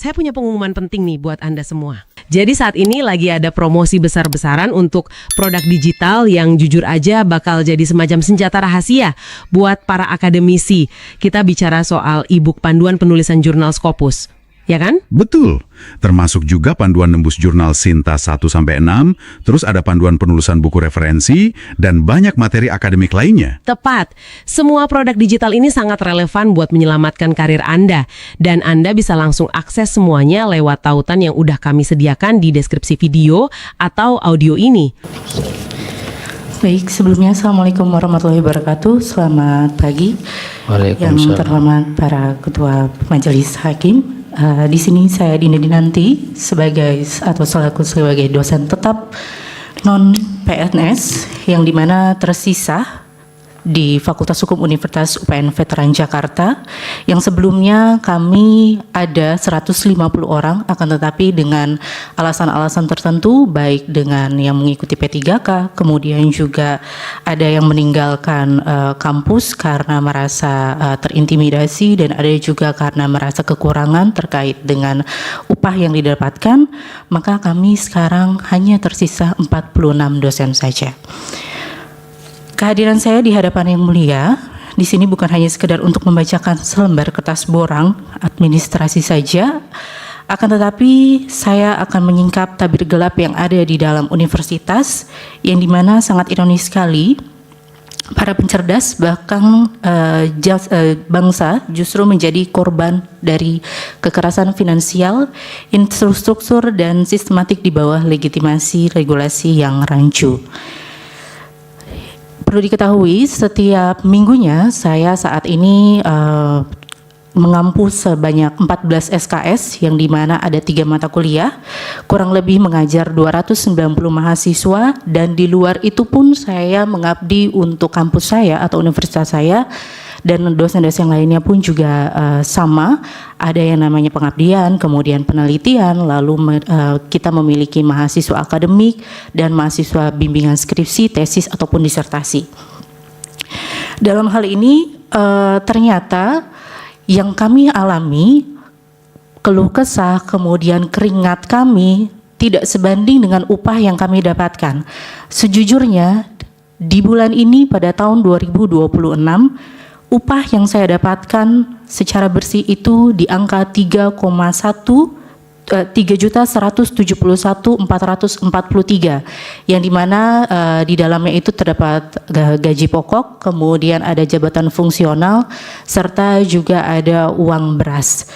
Saya punya pengumuman penting nih buat Anda semua. Jadi saat ini lagi ada promosi besar-besaran untuk produk digital yang jujur aja bakal jadi semacam senjata rahasia buat para akademisi. Kita bicara soal e-book panduan penulisan jurnal Scopus. Ya kan? Betul. Termasuk juga panduan nembus jurnal Sinta 1-6, terus ada panduan penulisan buku referensi, dan banyak materi akademik lainnya. Tepat. Semua produk digital ini sangat relevan buat menyelamatkan karir Anda. Dan Anda bisa langsung akses semuanya lewat tautan yang udah kami sediakan di deskripsi video atau audio ini. Baik, sebelumnya Assalamualaikum warahmatullahi wabarakatuh. Selamat pagi. Yang terhormat para ketua majelis hakim. Di sini saya dinanti selaku sebagai dosen tetap non PNS yang dimana tersisa di Fakultas Hukum Universitas UPN Veteran Jakarta yang sebelumnya kami ada 150 orang, akan tetapi dengan alasan-alasan tertentu baik dengan yang mengikuti P3K, kemudian juga ada yang meninggalkan kampus karena merasa terintimidasi, dan ada juga karena merasa kekurangan terkait dengan upah yang didapatkan, maka kami sekarang hanya tersisa 46 dosen saja. Kehadiran saya di hadapan yang mulia di sini bukan hanya sekedar untuk membacakan selembar kertas borang administrasi saja, akan tetapi saya akan menyingkap tabir gelap yang ada di dalam universitas, yang dimana sangat ironis sekali para pencerdas bahkan bangsa justru menjadi korban dari kekerasan finansial, infrastruktur, dan sistematik di bawah legitimasi regulasi yang rancu. Perlu diketahui, setiap minggunya saya saat ini mengampu sebanyak 14 SKS, yang dimana ada 3 mata kuliah, kurang lebih mengajar 290 mahasiswa, dan di luar itu pun saya mengabdi untuk kampus saya atau universitas saya, dan dosen-dosen lainnya pun juga sama, ada yang namanya pengabdian, kemudian penelitian, lalu kita memiliki mahasiswa akademik dan mahasiswa bimbingan skripsi, tesis, ataupun disertasi. Dalam hal ini ternyata yang kami alami, keluh kesah, kemudian keringat kami tidak sebanding dengan upah yang kami dapatkan. Sejujurnya di bulan ini pada tahun 2026, upah yang saya dapatkan secara bersih itu di angka 3.171.443, yang dimana di dalamnya itu terdapat gaji pokok, kemudian ada jabatan fungsional, serta juga ada uang beras.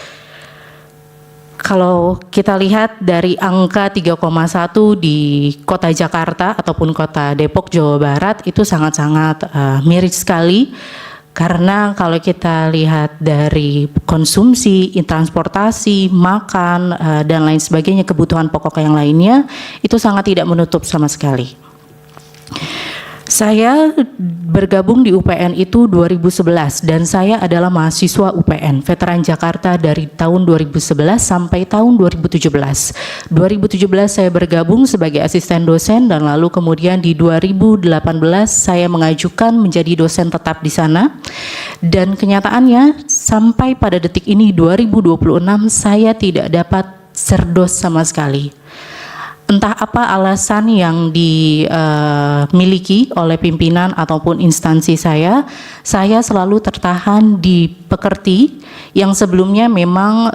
Kalau kita lihat dari angka 3,1 di kota Jakarta ataupun kota Depok, Jawa Barat, itu sangat-sangat miris sekali. Karena kalau kita lihat dari konsumsi, transportasi, makan, dan lain sebagainya, kebutuhan pokok yang lainnya, itu sangat tidak menutup sama sekali. Saya bergabung di UPN itu 2011, dan saya adalah mahasiswa UPN Veteran Jakarta dari tahun 2011 sampai tahun 2017. 2017 saya bergabung sebagai asisten dosen, dan lalu kemudian di 2018 saya mengajukan menjadi dosen tetap di sana. Dan kenyataannya sampai pada detik ini 2026 saya tidak dapat serdos sama sekali. Entah apa alasan yang dimiliki oleh pimpinan ataupun instansi saya selalu tertahan di Pekerti, yang sebelumnya memang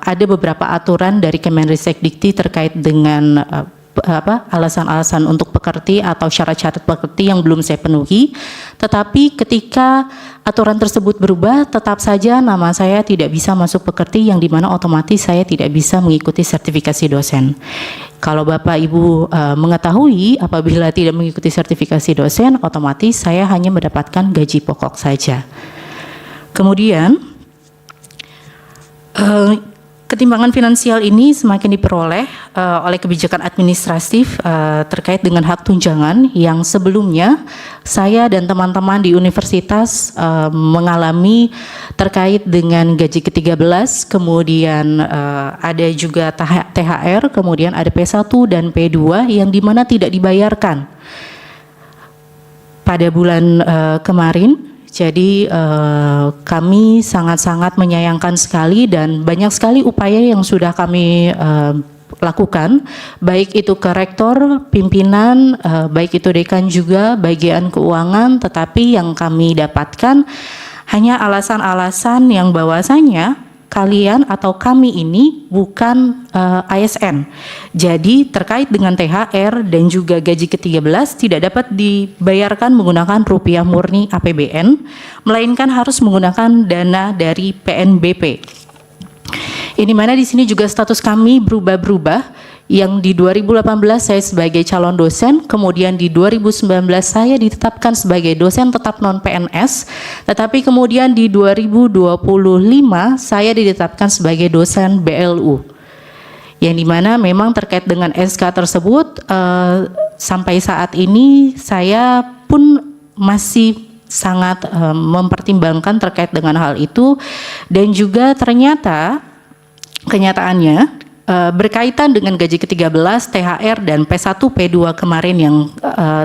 ada beberapa aturan dari Kemenristek-Dikti terkait dengan alasan-alasan untuk Pekerti atau syarat-syarat Pekerti yang belum saya penuhi. Tetapi ketika aturan tersebut berubah, tetap saja nama saya tidak bisa masuk Pekerti, yang dimana otomatis saya tidak bisa mengikuti sertifikasi dosen. Kalau Bapak Ibu mengetahui, apabila tidak mengikuti sertifikasi dosen, otomatis saya hanya mendapatkan gaji pokok saja. Kemudian ketimbangan finansial ini semakin diperoleh oleh kebijakan administratif terkait dengan hak tunjangan yang sebelumnya saya dan teman-teman di universitas mengalami terkait dengan gaji ke-13, kemudian ada juga THR, kemudian ada P1 dan P2 yang dimana tidak dibayarkan. Pada bulan kemarin Jadi kami sangat-sangat menyayangkan sekali dan banyak sekali upaya yang sudah kami lakukan, baik itu ke rektor, pimpinan, baik itu dekan juga, bagian keuangan, tetapi yang kami dapatkan hanya alasan-alasan yang bahwasanya kalian atau kami ini bukan ASN. Jadi terkait dengan THR dan juga gaji ke-13 tidak dapat dibayarkan menggunakan rupiah murni APBN, melainkan harus menggunakan dana dari PNBP. Ini mana di sini juga status kami berubah-berubah. Yang di 2018 saya sebagai calon dosen, kemudian di 2019 saya ditetapkan sebagai dosen tetap non-PNS, tetapi kemudian di 2025 saya ditetapkan sebagai dosen BLU. Yang dimana memang terkait dengan SK tersebut, sampai saat ini saya pun masih sangat mempertimbangkan terkait dengan hal itu, dan juga ternyata kenyataannya berkaitan dengan gaji ke-13, THR, dan P1, P2 kemarin yang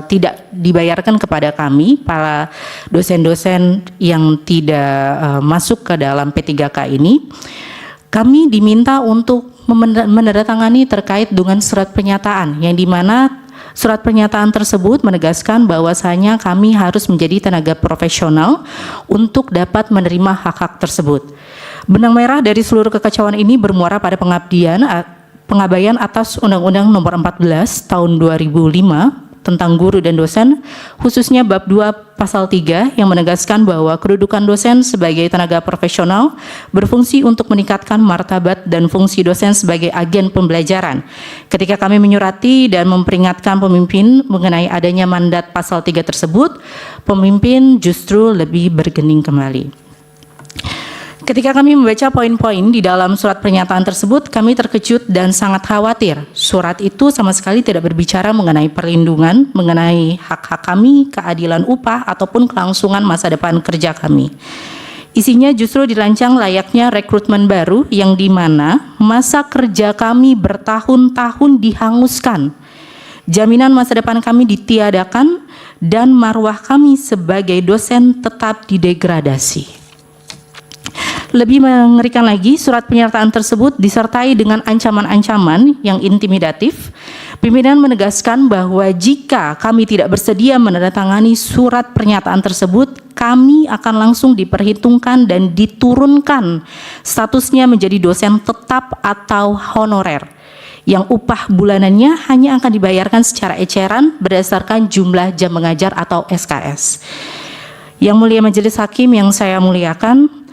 tidak dibayarkan kepada kami, para dosen-dosen yang tidak masuk ke dalam P3K ini, kami diminta untuk menandatangani terkait dengan surat pernyataan, yang dimana surat pernyataan tersebut menegaskan bahwasanya kami harus menjadi tenaga profesional untuk dapat menerima hak-hak tersebut. Benang merah dari seluruh kekacauan ini bermuara pada pengabaian atas Undang-Undang Nomor 14 Tahun 2005 tentang guru dan dosen, khususnya bab 2 pasal 3 yang menegaskan bahwa kedudukan dosen sebagai tenaga profesional berfungsi untuk meningkatkan martabat dan fungsi dosen sebagai agen pembelajaran. Ketika kami menyurati dan memperingatkan pemimpin mengenai adanya mandat pasal 3 tersebut, pemimpin justru lebih bergeming kembali. Ketika kami membaca poin-poin di dalam surat pernyataan tersebut, kami terkejut dan sangat khawatir. Surat itu sama sekali tidak berbicara mengenai perlindungan, mengenai hak-hak kami, keadilan upah, ataupun kelangsungan masa depan kerja kami. Isinya justru dirancang layaknya rekrutmen baru yang dimana masa kerja kami bertahun-tahun dihanguskan. Jaminan masa depan kami ditiadakan dan marwah kami sebagai dosen tetap didegradasi. Lebih mengerikan lagi, surat pernyataan tersebut disertai dengan ancaman-ancaman yang intimidatif. Pimpinan menegaskan bahwa jika kami tidak bersedia menandatangani surat pernyataan tersebut, kami akan langsung diperhitungkan dan diturunkan statusnya menjadi dosen tetap atau honorer, yang upah bulanannya hanya akan dibayarkan secara eceran berdasarkan jumlah jam mengajar atau SKS. Yang mulia majelis hakim yang saya muliakan,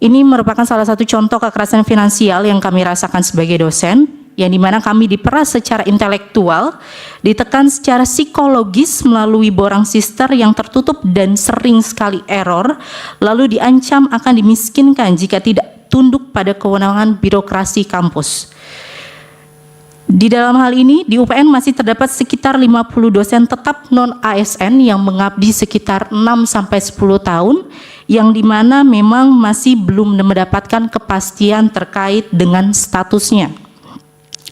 ini merupakan salah satu contoh kekerasan finansial yang kami rasakan sebagai dosen, yang dimana kami diperas secara intelektual, ditekan secara psikologis melalui borang sister yang tertutup dan sering sekali error, lalu diancam akan dimiskinkan jika tidak tunduk pada kewenangan birokrasi kampus. Di dalam hal ini, di UPN masih terdapat sekitar 50 dosen tetap non-ASN yang mengabdi sekitar 6-10 tahun, yang dimana memang masih belum mendapatkan kepastian terkait dengan statusnya.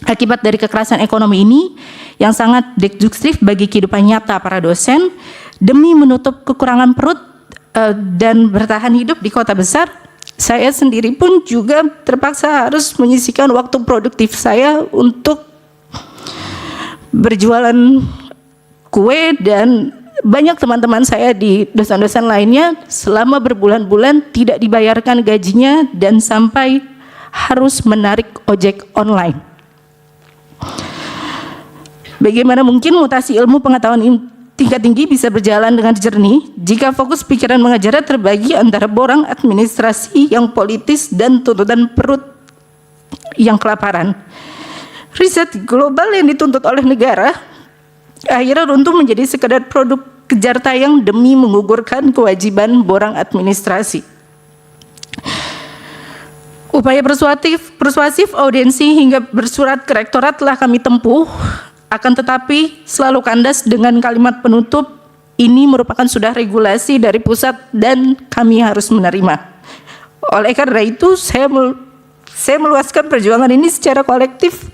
Akibat dari kekerasan ekonomi ini, yang sangat destruktif bagi kehidupan nyata para dosen, demi menutup kekurangan perut dan bertahan hidup di kota besar, saya sendiri pun juga terpaksa harus menyisihkan waktu produktif saya untuk berjualan kue, dan banyak teman-teman saya di dosen-dosen lainnya selama berbulan-bulan tidak dibayarkan gajinya dan sampai harus menarik ojek online. Bagaimana mungkin mutasi ilmu pengetahuan tingkat tinggi bisa berjalan dengan jernih jika fokus pikiran mengajarnya terbagi antara borang administrasi yang politis dan tuntutan perut yang kelaparan. Riset global yang dituntut oleh negara akhirnya runtuh menjadi sekedar produk kejar tayang demi menggugurkan kewajiban borang administrasi. Upaya persuasif, audiensi hingga bersurat ke rektorat telah kami tempuh, akan tetapi selalu kandas dengan kalimat penutup, ini merupakan sudah regulasi dari pusat dan kami harus menerima. Oleh karena itu saya meluaskan perjuangan ini secara kolektif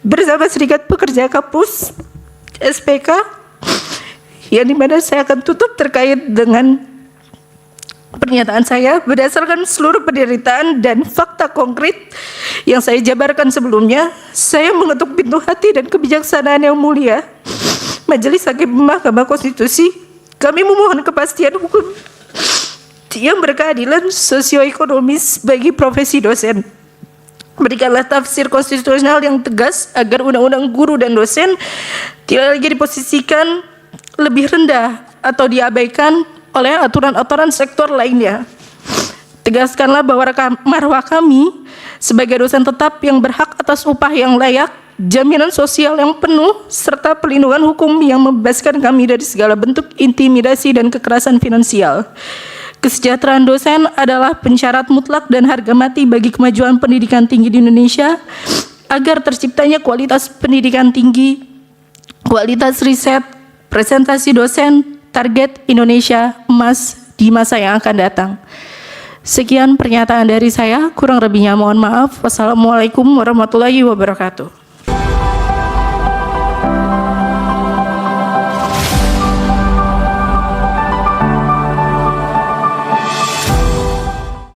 bersama Serikat Pekerja Kampus SPK, yang dimana saya akan tutup terkait dengan Pernyataan saya berdasarkan seluruh penderitaan dan fakta konkret yang saya jabarkan sebelumnya. Saya mengetuk pintu hati dan kebijaksanaan yang mulia Majelis Hakim Mahkamah Konstitusi. Kami memohon kepastian hukum yang berkeadilan sosioekonomis bagi profesi dosen. Berikanlah tafsir konstitusional yang tegas agar undang-undang guru dan dosen tidak lagi diposisikan lebih rendah atau diabaikan oleh aturan-aturan sektor lainnya. Tegaskanlah bahwa marwah kami sebagai dosen tetap yang berhak atas upah yang layak, jaminan sosial yang penuh, serta perlindungan hukum yang membebaskan kami dari segala bentuk intimidasi dan kekerasan finansial. Kesejahteraan dosen adalah pensyarat mutlak dan harga mati bagi kemajuan pendidikan tinggi di Indonesia, agar terciptanya kualitas pendidikan tinggi, kualitas riset, presentasi dosen, target Indonesia emas di masa yang akan datang. Sekian pernyataan dari saya, kurang lebihnya mohon maaf. Wassalamualaikum warahmatullahi wabarakatuh.